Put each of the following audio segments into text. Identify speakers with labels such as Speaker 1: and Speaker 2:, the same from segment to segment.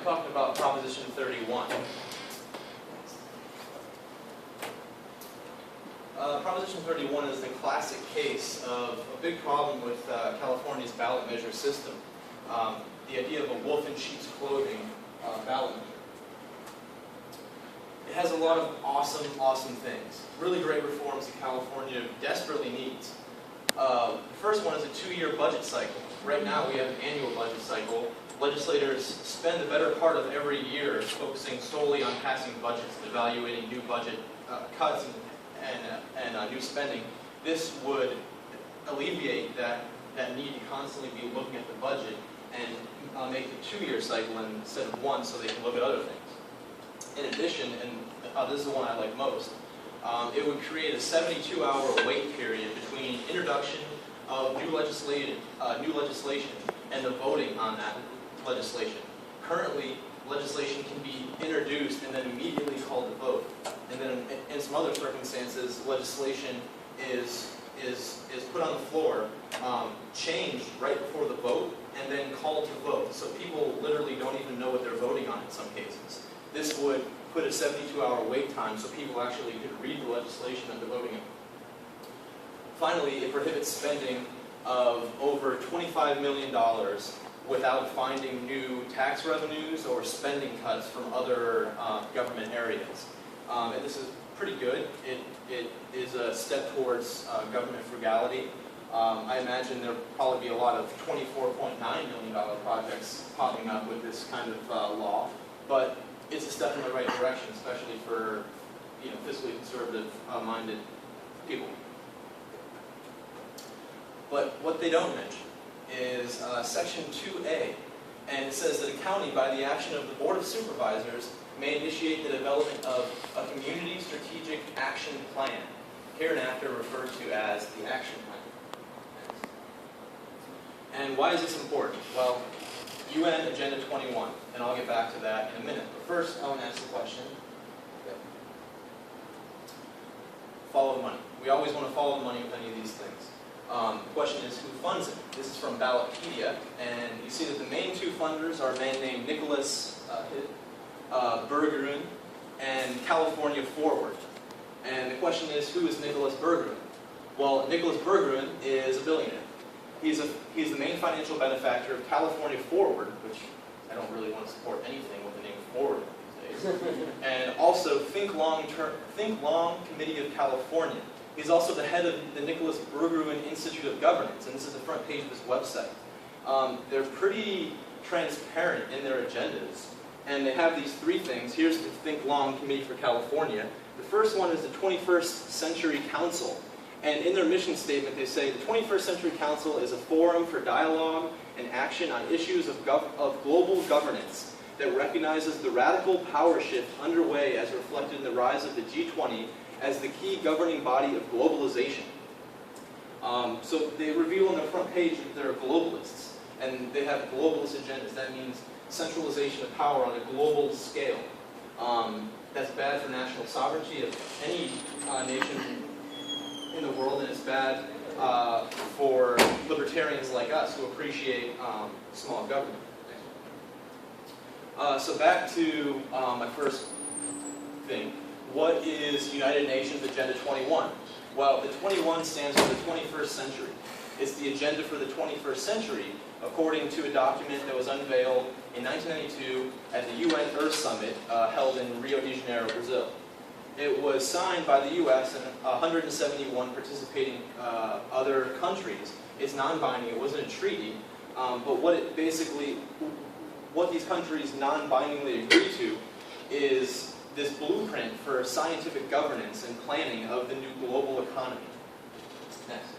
Speaker 1: talking about Proposition 31. Proposition 31 is the classic case of a big problem with California's ballot measure system. The idea of a wolf in sheep's clothing ballot measure. It has a lot of awesome things. Really great reforms that California desperately needs. The first one is a 2-year budget cycle. Right now we have an annual budget cycle. Legislators spend the better part of every year focusing solely on passing budgets, evaluating new budget cuts and new spending. This would alleviate that need to constantly be looking at the budget and make it a 2-year cycle instead of one, so they can look at other things. In addition, and this is the one I like most, it would create a 72-hour wait period between introduction of new legislation and the voting on that legislation. Currently, legislation can be introduced and then immediately called to vote. And then in some other circumstances, legislation is put on the floor, changed right before the vote, and then called to vote. So people literally don't even know what they're voting on in some cases. This would put a 72-hour wait time so people actually could read the legislation that they're voting on. Finally, it prohibits spending of over $25 million without finding new tax revenues or spending cuts from other government areas. And this is pretty good. It is a step towards government frugality. I imagine there'll probably be a lot of $24.9 million projects popping up with this kind of law, but it's a step in the right direction, especially for fiscally conservative-minded people. But what they don't mention is Section 2A, and it says that a county, by the action of the Board of Supervisors, may initiate the development of a Community Strategic Action Plan, hereinafter referred to as the Action Plan. And why is this important? Well, UN Agenda 21, and I'll get back to that in a minute. But first, I want to ask the question. Follow the money. We always want to follow the money with any of these things. The question is, who funds it? This is from Ballotpedia, and you see that the main two funders are a man named Nicholas Bergeron and California Forward. And the question is, who is Nicholas Bergeron? Well, Nicholas Bergeron is a billionaire. He's the main financial benefactor of California Forward, which I don't really want to support anything with the name Forward these days. And also Think Long Committee of California. He's also the head of the Nicholas Bergeron Institute of Governance, and this is the front page of his website. They're pretty transparent in their agendas, and they have these 3 things. Here's the Think Long Committee for California. The first one is the 21st Century Council, and in their mission statement they say the 21st Century Council is a forum for dialogue and action on issues of global governance that recognizes the radical power shift underway as reflected in the rise of the G20 as the key governing body of globalization. So they reveal on their front page that they're globalists, and they have globalist agendas. That means centralization of power on a global scale. That's bad for national sovereignty of any nation in the world, and it's bad for libertarians like us who appreciate small government. So back to my first thing. What is United Nations Agenda 21? Well, the 21 stands for the 21st century. It's the agenda for the 21st century, according to a document that was unveiled in 1992 at the UN Earth Summit held in Rio de Janeiro, Brazil. It was signed by the US and 171 participating other countries. It's non-binding, it wasn't a treaty, but what these countries non-bindingly agree to is this blueprint for scientific governance and planning of the new global economy. Next.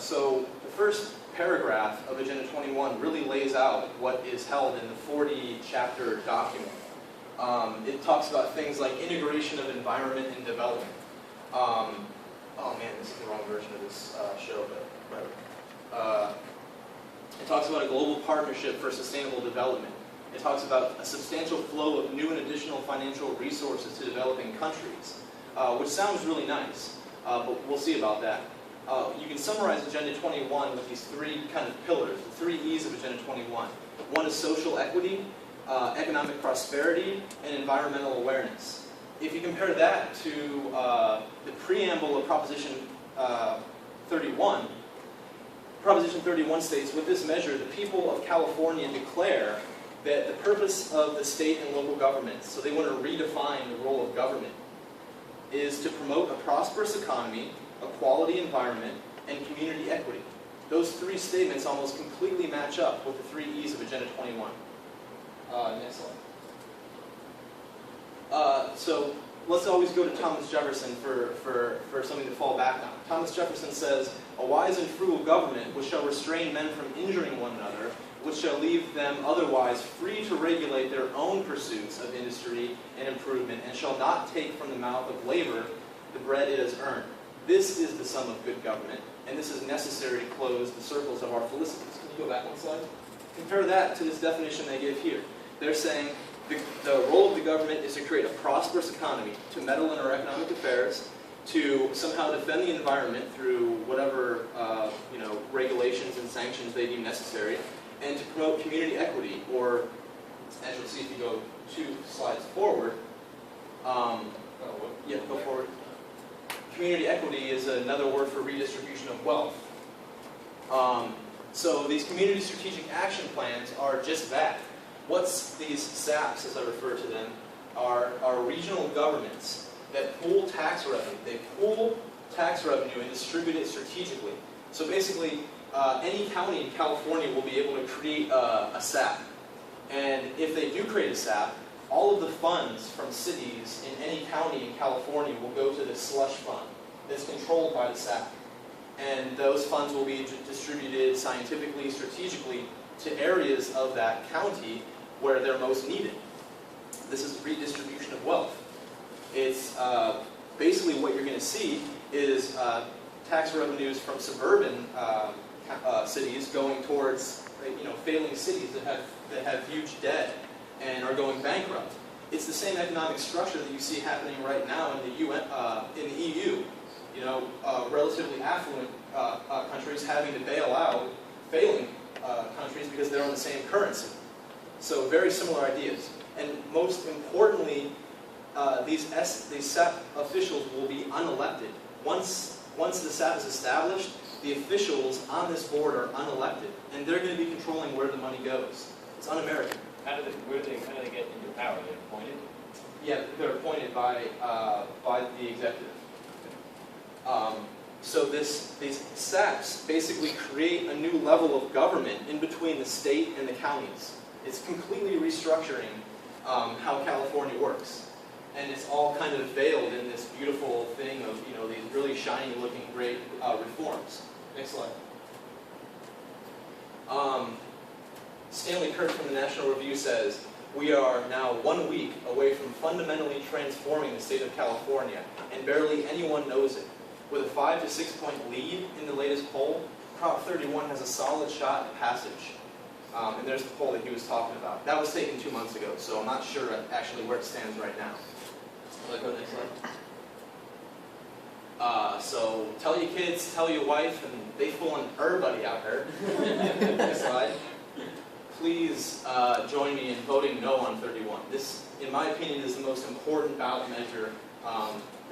Speaker 1: So the first paragraph of Agenda 21 really lays out what is held in the 40-chapter document. It talks about things like integration of environment and development. Oh man, this is the wrong version of this show, but whatever. It talks about a global partnership for sustainable development. It talks about a substantial flow of new and additional financial resources to developing countries, which sounds really nice, but we'll see about that. You can summarize Agenda 21 with these 3 kind of pillars, the 3 E's of Agenda 21. One is social equity, economic prosperity, and environmental awareness. If you compare that to the preamble of Proposition 31, Proposition 31 states, with this measure, the people of California declare that the purpose of the state and local governments, so they want to redefine the role of government, is to promote a prosperous economy, a quality environment, and community equity. Those three statements almost completely match up with the 3 E's of Agenda 21. Next slide. So let's always go to Thomas Jefferson for something to fall back on. Thomas Jefferson says, "A wise and frugal government which shall restrain men from injuring one another, which shall leave them otherwise free to regulate their own pursuits of industry and improvement, and shall not take from the mouth of labor the bread it has earned. This is the sum of good government, and this is necessary to close the circles of our felicities." Can you go back one slide? Compare that to this definition they give here. They're saying the role of the government is to create a prosperous economy, to meddle in our economic affairs, to somehow defend the environment through whatever regulations and sanctions they deem necessary, and to promote community equity, or as you'll see if you go 2 slides forward. Yeah, go forward. Community equity is another word for redistribution of wealth. So these community strategic action plans are just that. What's these SAPs, as I refer to them, are regional governments that pool tax revenue. They pool tax revenue and distribute it strategically. So basically, any county in California will be able to create a SAP. And if they do create a SAP, all of the funds from cities in any county in California will go to the slush fund that's controlled by the SAP. And those funds will be distributed scientifically, strategically, to areas of that county where they're most needed. This is redistribution of wealth. It's basically what you're going to see is tax revenues from suburban cities going towards failing cities that have huge debt and are going bankrupt. It's the same economic structure that you see happening right now in the EU. Relatively affluent countries having to bail out failing countries because they're on the same currency. So very similar ideas. And most importantly, these SAP officials will be unelected. Once the SAP is established, the officials on this board are unelected, and they're going to be controlling where the money goes. It's un-American.
Speaker 2: Where do they get into power? They're appointed?
Speaker 1: Yeah, they're appointed by the executive. So these SAPs basically create a new level of government in between the state and the counties. It's completely restructuring how California works. And it's all kind of veiled in this beautiful thing of these really shiny looking great reforms. Next slide. Stanley Kirk from the National Review says, "We are now 1 week away from fundamentally transforming the state of California, and barely anyone knows it. With a 5 to 6 point lead in the latest poll, Prop 31 has a solid shot at passage." And there's the poll that he was talking about. That was taken 2 months ago, so I'm not sure actually where it stands right now. Go next slide. So tell your kids, tell your wife, and they fooling everybody out there. Next slide. Please join me in voting no on 31. This, in my opinion, is the most important ballot measure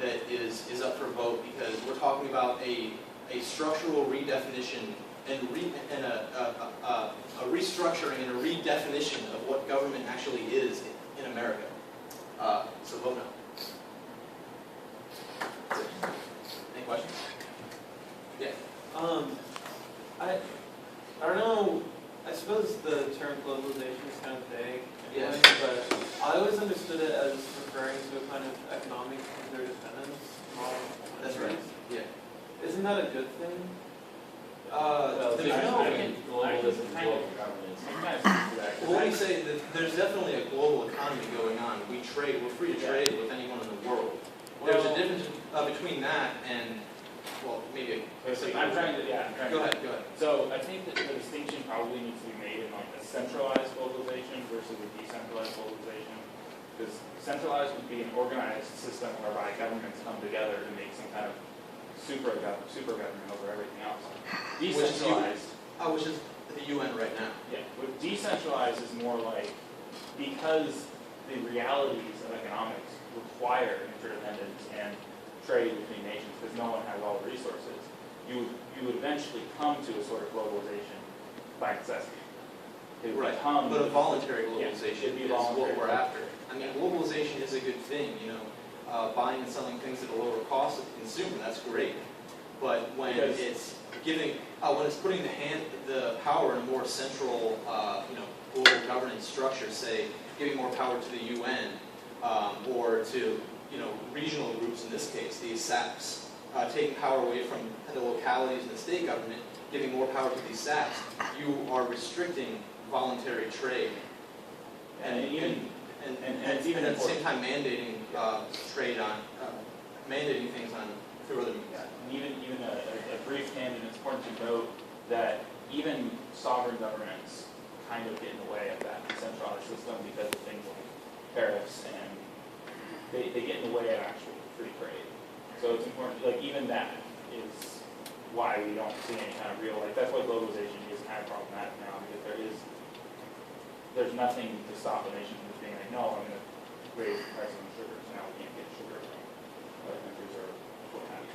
Speaker 1: that is up for vote, because we're talking about a structural redefinition and a restructuring and a redefinition of what government actually is in America. So vote no. That's it. Any questions? Yeah.
Speaker 3: I don't know. I suppose the term globalization is kind of vague,
Speaker 1: Yes.
Speaker 3: but I always understood it as referring to a kind of economic interdependence model.
Speaker 1: That's right. Yeah.
Speaker 3: Isn't that a good thing?
Speaker 2: Well,
Speaker 1: there's
Speaker 2: globalism, global governance. Sometimes
Speaker 1: Well, let me say that there's definitely a global economy going on. We trade. We're free to trade with anyone in the world. There's a difference between that and, well, maybe.
Speaker 2: I'm trying to.
Speaker 1: Go ahead.
Speaker 2: So I think that the distinction probably needs to be made in like a centralized globalization versus a decentralized globalization. Because centralized would be an organized system whereby governments come together to make some kind of super government over everything else. Decentralized.
Speaker 1: Which is the UN right now.
Speaker 2: Yeah, what decentralized is more like, because the realities of economics require interdependence and trade between nations, because no one has all the resources, you would eventually come to a sort of globalization by necessity. It would
Speaker 1: Right,
Speaker 2: become,
Speaker 1: but a voluntary
Speaker 2: Yeah,
Speaker 1: globalization
Speaker 2: it'd be
Speaker 1: is
Speaker 2: voluntary.
Speaker 1: what we're after. I mean, globalization is a good thing, you know, buying and selling things at a lower cost to the consumer, that's great. But when
Speaker 2: Because-
Speaker 1: it's giving, when it's putting the power in a more central, you know, global governance structure, say, giving more power to the UN, or to, you know, regional groups in this case, the SAPs, taking power away from the localities and the state government, giving more power to these SAPs, you are restricting voluntary trade.
Speaker 2: and even,
Speaker 1: And
Speaker 2: it's even
Speaker 1: at the same
Speaker 2: important.
Speaker 1: time mandating trade on, mandating things on through other means.
Speaker 2: Yeah, and even a brief tangent, it's important to note that even sovereign governments kind of get in the way of that centralized system because of things like tariffs, and they get in the way of actual free trade. So it's important, like even that is why we don't see any kind of real, like that's why globalization is kind of problematic now, because there's nothing to stop a nation from just being like, no, I'm going to raise the price on sugar, so now we can't get sugar from other countries or what have you.